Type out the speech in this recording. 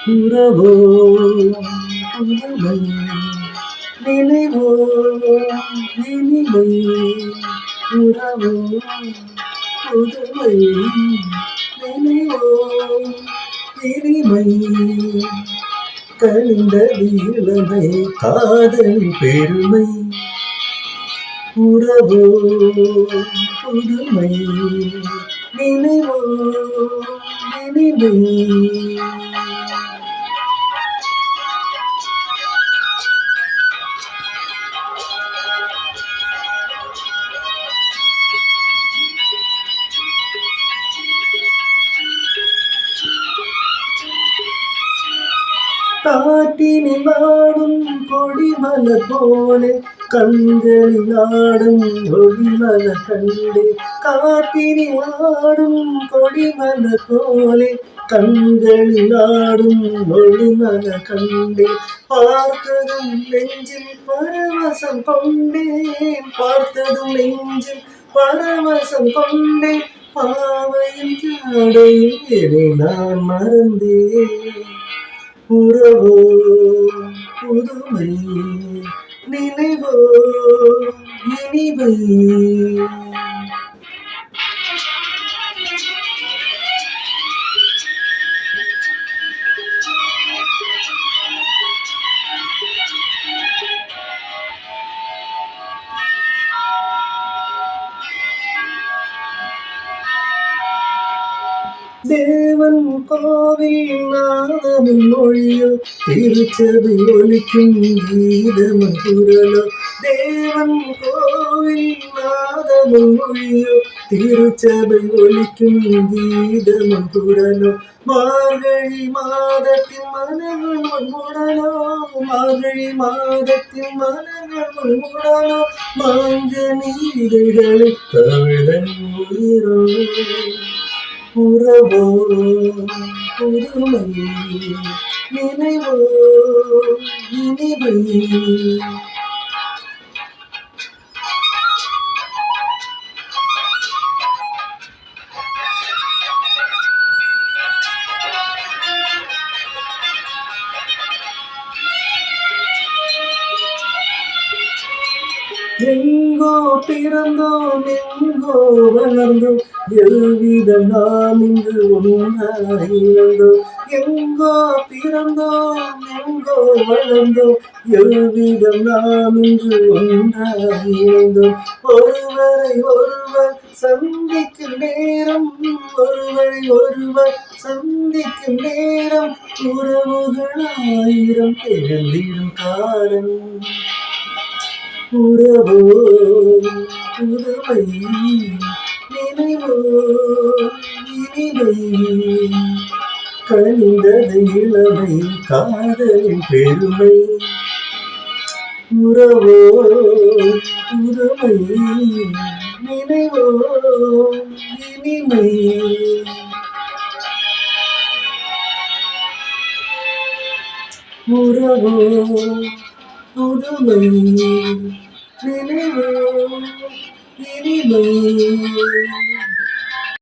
உறவோ புதுமை நினைவோ இனிமை உறவோ புதுமை நினைவோ இனிமை கனிந்தது இளமை காதலின் பெருமை உறவோ புதுமை நினைவோ இனிமை காட்டினில் ஆடும் கொடிமலர் போலே கண்களில் ஆடும் ஒளிமலர் கண்டே காட்டினில் ஆடும் கொடிமலர் போலே கண்களில் ஆடும் ஒளிமலர் கண்டே பார்த்ததும் நெஞ்சில் பரவசம் கொண்டேன் பார்த்ததும் நெஞ்சில் பரவசம் கொண்டேன் பாவையின் ஜாடையில் என்னை நான் மறந்தேன் உறவோ புதுமை நினைவோ இனிமை தேவன் கோவில் நாதமும் மொழியோ திருச்சபை ஒலிக்கும் கீதமும் குரலோ தேவன் கோவில் நாதமும் மொழியோ திருச்சபை ஒலிக்கும் கீதமும் குரலோ மார்கழி மாதத்தின் மனங்கள் முன்முடலோ மார்கழி மாதத்தின் மனங்கள் முன்முடலோ மாஞ்ச நீர்களில் தமிழன் உயிரோ உறவோ புதுமை நினைவோ இனிமை எங்கோ பிறந்தோம் எங்கோ வளர்ந்தோம் எவ்விதம் நாம் இங்கு ஒன்றாயிருந்தோம் எங்கோ பிறந்தோம் எங்கோ வளர்ந்தோம் எவ்விதம் நாம் இங்கு ஒன்றாயிருந்தோம் ஒருவரை ஒருவர் சந்திக்கும் நேரம் ஒருவரை ஒருவர் சந்திக்கும் நேரம் உறவுகளாயிரம் எழுந்திடும் காலம் உறவோ புதுமை நினைவோ இனிமை கனிந்தது இளமை காதலின் பெருமை உறவோ புதுமை நினைவோ இனிமை உறவோ புதுமை நினைவோ இனிமை